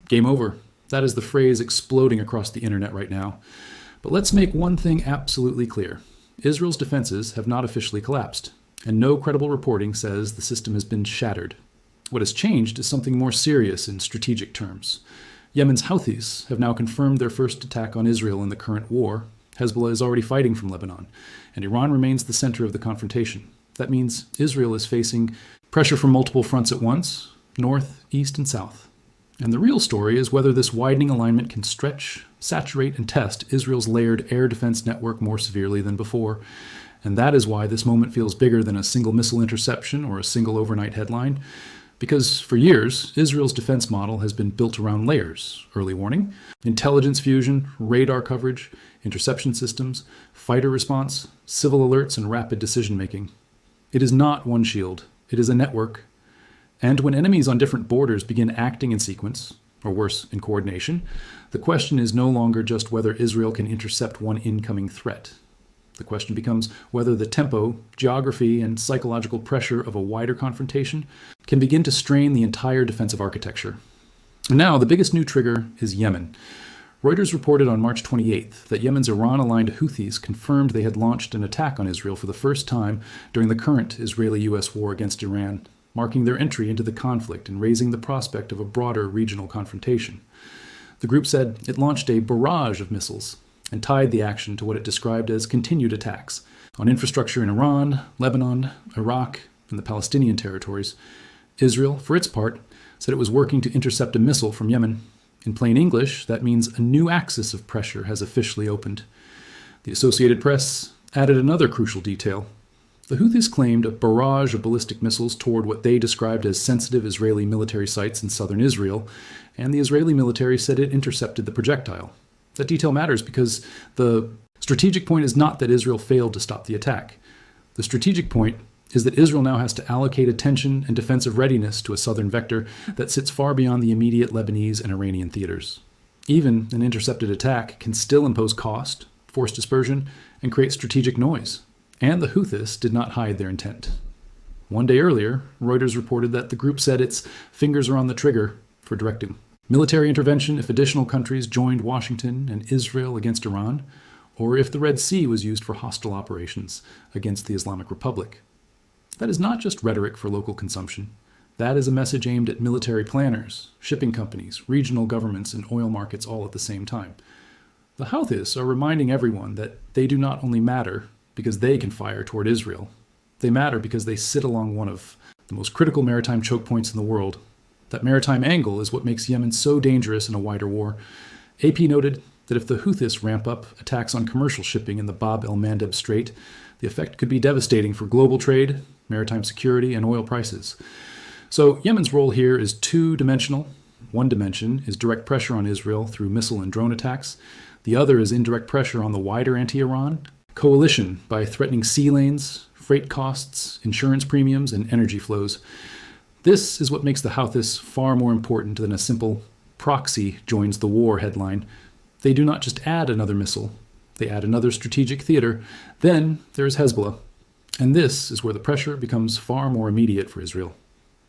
Game over. That is the phrase exploding across the internet right now. But let's make one thing absolutely clear. Israel's defenses have not officially collapsed, and no credible reporting says the system has been shattered. What has changed is something more serious in strategic terms. Yemen's Houthis have now confirmed their first attack on Israel in the current war. Hezbollah is already fighting from Lebanon, and Iran remains the center of the confrontation. That means Israel is facing pressure from multiple fronts at once, north, east, and south. And the real story is whether this widening alignment can stretch, saturate, and test Israel's layered air defense network more severely than before. And that is why this moment feels bigger than a single missile interception or a single overnight headline. Because for years, Israel's defense model has been built around layers: early warning, intelligence fusion, radar coverage, interception systems, fighter response, civil alerts, and rapid decision-making. It is not one shield. It is a network. And when enemies on different borders begin acting in sequence, or worse, in coordination, the question is no longer just whether Israel can intercept one incoming threat. The question becomes whether the tempo, geography, and psychological pressure of a wider confrontation can begin to strain the entire defensive architecture. And now, the biggest new trigger is Yemen. Reuters reported on March 28th that Yemen's Iran-aligned Houthis confirmed they had launched an attack on Israel for the first time during the current Israeli-US war against Iran, marking their entry into the conflict and raising the prospect of a broader regional confrontation. The group said it launched a barrage of missiles and tied the action to what it described as continued attacks on infrastructure in Iran, Lebanon, Iraq, and the Palestinian territories. Israel, for its part, said it was working to intercept a missile from Yemen. In plain English, that means a new axis of pressure has officially opened. The Associated Press added another crucial detail. The Houthis claimed a barrage of ballistic missiles toward what they described as sensitive Israeli military sites in southern Israel, and the Israeli military said it intercepted the projectile. That detail matters because the strategic point is not that Israel failed to stop the attack. The strategic point is that Israel now has to allocate attention and defensive readiness to a southern vector that sits far beyond the immediate Lebanese and Iranian theaters. Even an intercepted attack can still impose cost, force dispersion, and create strategic noise. And the Houthis did not hide their intent. One day earlier, Reuters reported that the group said its fingers are on the trigger for directing military intervention if additional countries joined Washington and Israel against Iran, or if the Red Sea was used for hostile operations against the Islamic Republic. That is not just rhetoric for local consumption. That is a message aimed at military planners, shipping companies, regional governments, and oil markets all at the same time. The Houthis are reminding everyone that they do not only matter because they can fire toward Israel. They matter because they sit along one of the most critical maritime choke points in the world. That maritime angle is what makes Yemen so dangerous in a wider war. AP noted that if the Houthis ramp up attacks on commercial shipping in the Bab el-Mandeb Strait, the effect could be devastating for global trade, maritime security, and oil prices. So Yemen's role here is two-dimensional. One dimension is direct pressure on Israel through missile and drone attacks. The other is indirect pressure on the wider anti-Iran coalition by threatening sea lanes, freight costs, insurance premiums, and energy flows. This is what makes the Houthis far more important than a simple proxy joins the war headline. They do not just add another missile, they add another strategic theater. Then there is Hezbollah. And this is where the pressure becomes far more immediate for Israel.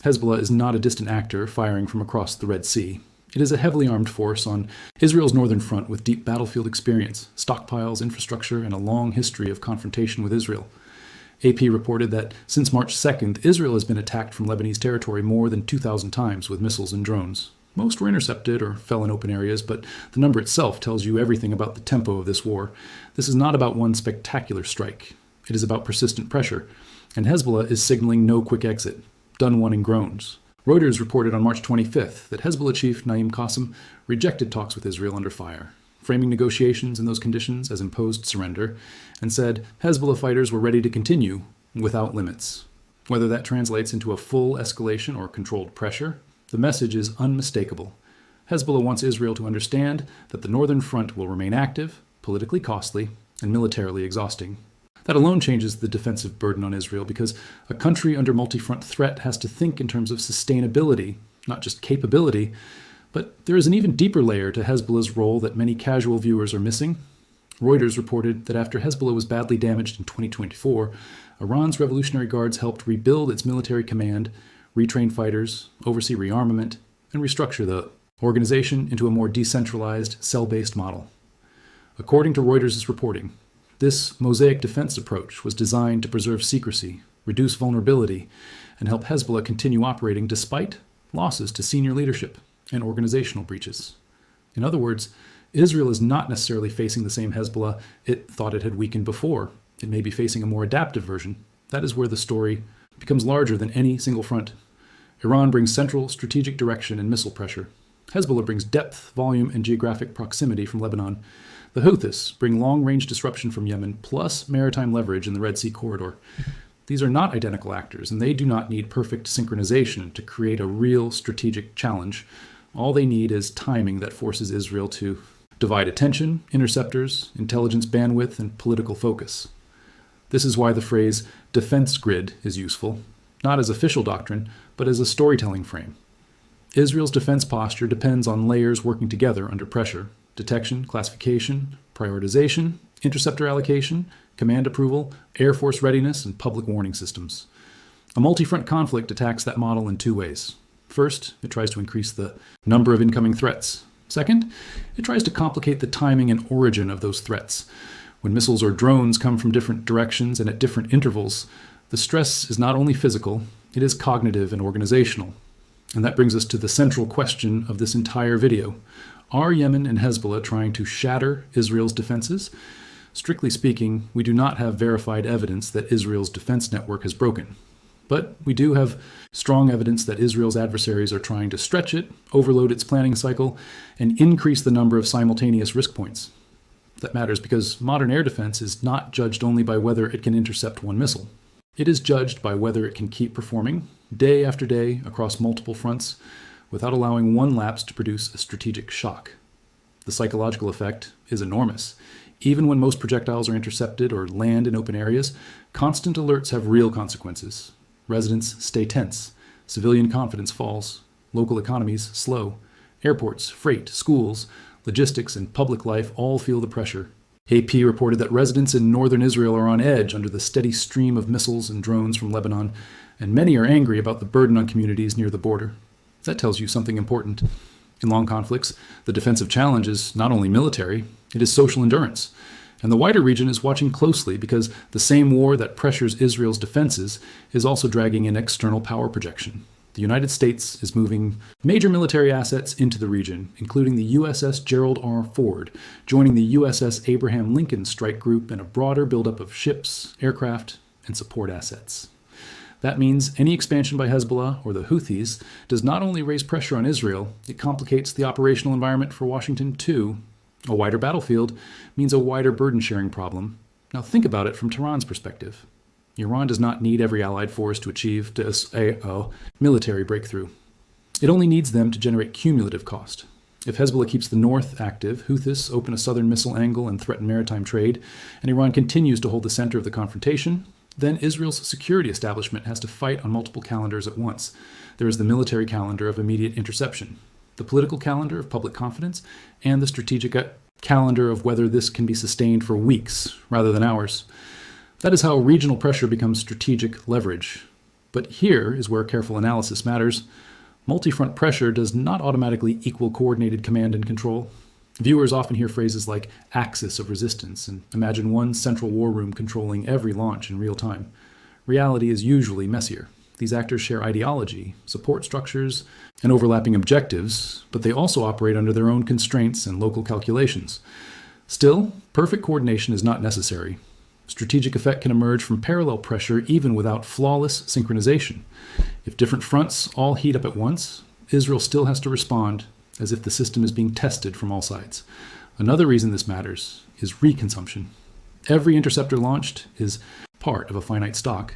Hezbollah is not a distant actor firing from across the Red Sea. It is a heavily armed force on Israel's northern front with deep battlefield experience, stockpiles, infrastructure, and a long history of confrontation with Israel. AP reported that since March 2nd, Israel has been attacked from Lebanese territory more than 2,000 times with missiles and drones. Most were intercepted or fell in open areas, but the number itself tells you everything about the tempo of this war. This is not about one spectacular strike. It is about persistent pressure, and Hezbollah is signaling no quick exit. Done one in groans. Reuters reported on March 25th that Hezbollah chief Naim Qassem rejected talks with Israel under fire, framing negotiations in those conditions as imposed surrender, and said Hezbollah fighters were ready to continue without limits. Whether that translates into a full escalation or controlled pressure, the message is unmistakable. Hezbollah wants Israel to understand that the northern front will remain active, politically costly, and militarily exhausting. That alone changes the defensive burden on Israel because a country under multi-front threat has to think in terms of sustainability, not just capability. But there is an even deeper layer to Hezbollah's role that many casual viewers are missing. Reuters reported that after Hezbollah was badly damaged in 2024, Iran's Revolutionary Guards helped rebuild its military command, retrain fighters, oversee rearmament, and restructure the organization into a more decentralized, cell-based model. According to Reuters' reporting, this mosaic defense approach was designed to preserve secrecy, reduce vulnerability, and help Hezbollah continue operating despite losses to senior leadership and organizational breaches. In other words, Israel is not necessarily facing the same Hezbollah it thought it had weakened before. It may be facing a more adaptive version. That is where the story becomes larger than any single front. Iran brings central strategic direction and missile pressure. Hezbollah brings depth, volume, and geographic proximity from Lebanon. The Houthis bring long-range disruption from Yemen, plus maritime leverage in the Red Sea corridor. These are not identical actors, and they do not need perfect synchronization to create a real strategic challenge. All they need is timing that forces Israel to divide attention, interceptors, intelligence bandwidth, and political focus. This is why the phrase defense grid is useful, not as official doctrine, but as a storytelling frame. Israel's defense posture depends on layers working together under pressure: detection, classification, prioritization, interceptor allocation, command approval, Air Force readiness, and public warning systems. A multi-front conflict attacks that model in two ways. First, it tries to increase the number of incoming threats. Second, it tries to complicate the timing and origin of those threats. When missiles or drones come from different directions and at different intervals, the stress is not only physical, it is cognitive and organizational. And that brings us to the central question of this entire video. Are Yemen and Hezbollah trying to shatter Israel's defenses? Strictly speaking, we do not have verified evidence that Israel's defense network has broken. But we do have strong evidence that Israel's adversaries are trying to stretch it, overload its planning cycle, and increase the number of simultaneous risk points. That matters because modern air defense is not judged only by whether it can intercept one missile. It is judged by whether it can keep performing day after day across multiple fronts without allowing one lapse to produce a strategic shock. The psychological effect is enormous. Even when most projectiles are intercepted or land in open areas, constant alerts have real consequences. Residents stay tense. Civilian confidence falls. Local economies slow. Airports, freight, schools, logistics, and public life all feel the pressure. AP reported that residents in northern Israel are on edge under the steady stream of missiles and drones from Lebanon, and many are angry about the burden on communities near the border. That tells you something important. In long conflicts, the defensive challenge is not only military, it is social endurance. And the wider region is watching closely because the same war that pressures Israel's defenses is also dragging in external power projection. The United States is moving major military assets into the region, including the USS Gerald R. Ford, joining the USS Abraham Lincoln Strike Group, and a broader buildup of ships, aircraft, and support assets. That means any expansion by Hezbollah or the Houthis does not only raise pressure on Israel, it complicates the operational environment for Washington too. A wider battlefield means a wider burden-sharing problem. Now think about it from Tehran's perspective. Iran does not need every allied force to achieve a military breakthrough. It only needs them to generate cumulative cost. If Hezbollah keeps the north active, Houthis open a southern missile angle and threaten maritime trade, and Iran continues to hold the center of the confrontation, then Israel's security establishment has to fight on multiple calendars at once. There is the military calendar of immediate interception, the political calendar of public confidence, and the strategic calendar of whether this can be sustained for weeks rather than hours. That is how regional pressure becomes strategic leverage. But here is where careful analysis matters. Multi-front pressure does not automatically equal coordinated command and control. Viewers often hear phrases like axis of resistance and imagine one central war room controlling every launch in real time. Reality is usually messier. These actors share ideology, support structures, and overlapping objectives, but they also operate under their own constraints and local calculations. Still, perfect coordination is not necessary. Strategic effect can emerge from parallel pressure even without flawless synchronization. If different fronts all heat up at once, Israel still has to respond as if the system is being tested from all sides. Another reason this matters is reconsumption. Every interceptor launched is part of a finite stock.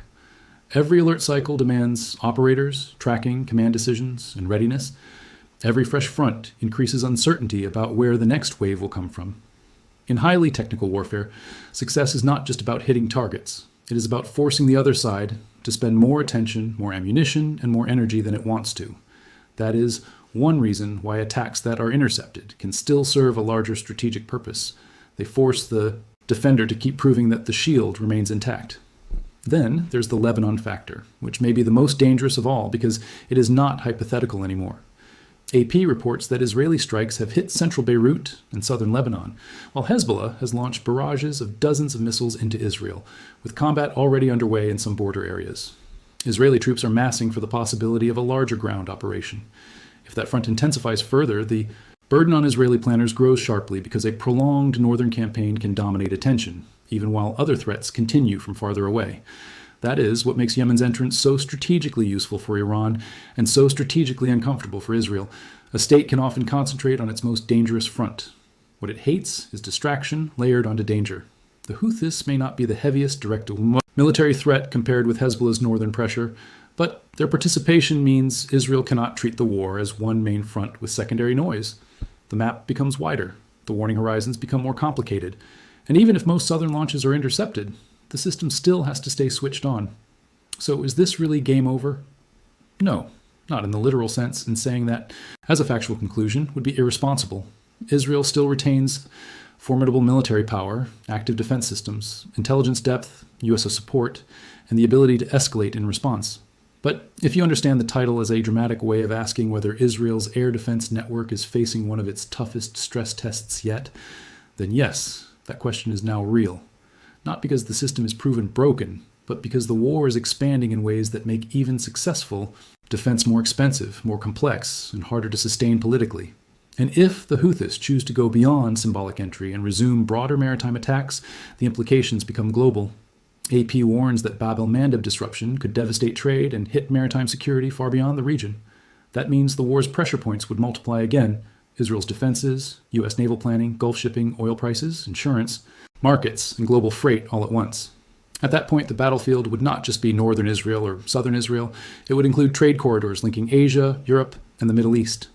Every alert cycle demands operators, tracking, command decisions, and readiness. Every fresh front increases uncertainty about where the next wave will come from. In highly technical warfare, success is not just about hitting targets. It is about forcing the other side to spend more attention, more ammunition, and more energy than it wants to. That is one reason why attacks that are intercepted can still serve a larger strategic purpose. They force the defender to keep proving that the shield remains intact. Then there's the Lebanon factor, which may be the most dangerous of all because it is not hypothetical anymore. AP reports that Israeli strikes have hit central Beirut and southern Lebanon, while Hezbollah has launched barrages of dozens of missiles into Israel, with combat already underway in some border areas. Israeli troops are massing for the possibility of a larger ground operation. If that front intensifies further, the burden on Israeli planners grows sharply because a prolonged northern campaign can dominate attention, even while other threats continue from farther away. That is what makes Yemen's entrance so strategically useful for Iran and so strategically uncomfortable for Israel. A state can often concentrate on its most dangerous front. What it hates is distraction layered onto danger. The Houthis may not be the heaviest direct military threat compared with Hezbollah's northern pressure, but their participation means Israel cannot treat the war as one main front with secondary noise. The map becomes wider, the warning horizons become more complicated, and even if most southern launches are intercepted, the system still has to stay switched on. So is this really game over? No, not in the literal sense, and saying that as a factual conclusion would be irresponsible. Israel still retains formidable military power, active defense systems, intelligence depth, USO support, and the ability to escalate in response. But if you understand the title as a dramatic way of asking whether Israel's air defense network is facing one of its toughest stress tests yet, then yes, that question is now real. Not because the system is proven broken, but because the war is expanding in ways that make even successful defense more expensive, more complex, and harder to sustain politically. And if the Houthis choose to go beyond symbolic entry and resume broader maritime attacks, the implications become global. AP warns that Bab el-Mandeb disruption could devastate trade and hit maritime security far beyond the region. That means the war's pressure points would multiply again: Israel's defenses, U.S. naval planning, Gulf shipping, oil prices, insurance, markets, and global freight all at once. At that point, the battlefield would not just be northern Israel or southern Israel. It would include trade corridors linking Asia, Europe, and the Middle East.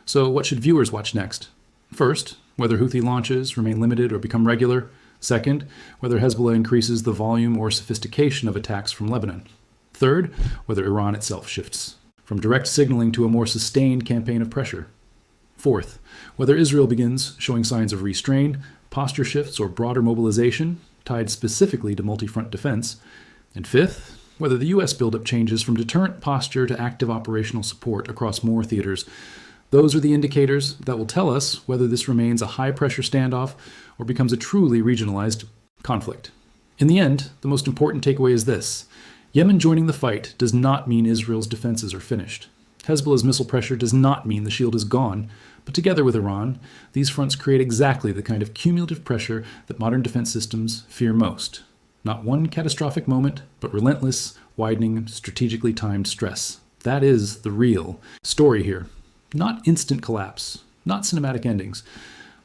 So what should viewers watch next? First, whether Houthi launches remain limited or become regular. Second, whether Hezbollah increases the volume or sophistication of attacks from Lebanon. Third, whether Iran itself shifts from direct signaling to a more sustained campaign of pressure. Fourth, whether Israel begins showing signs of restraint, posture shifts, or broader mobilization tied specifically to multi-front defense. And fifth, whether the U.S. buildup changes from deterrent posture to active operational support across more theaters. Those are the indicators that will tell us whether this remains a high-pressure standoff or becomes a truly regionalized conflict. In the end, the most important takeaway is this: Yemen joining the fight does not mean Israel's defenses are finished. Hezbollah's missile pressure does not mean the shield is gone, but together with Iran, these fronts create exactly the kind of cumulative pressure that modern defense systems fear most. Not one catastrophic moment, but relentless, widening, strategically timed stress. That is the real story here. Not instant collapse, not cinematic endings,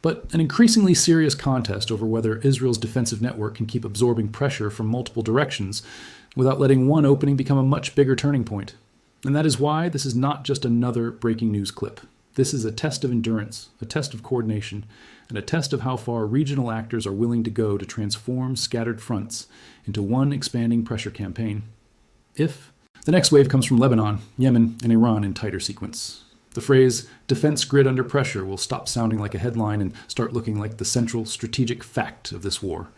but an increasingly serious contest over whether Israel's defensive network can keep absorbing pressure from multiple directions without letting one opening become a much bigger turning point. And that is why this is not just another breaking news clip. This is a test of endurance, a test of coordination, and a test of how far regional actors are willing to go to transform scattered fronts into one expanding pressure campaign. The next wave comes from Lebanon, Yemen, and Iran in tighter sequence. The phrase defense grid under pressure will stop sounding like a headline and start looking like the central strategic fact of this war.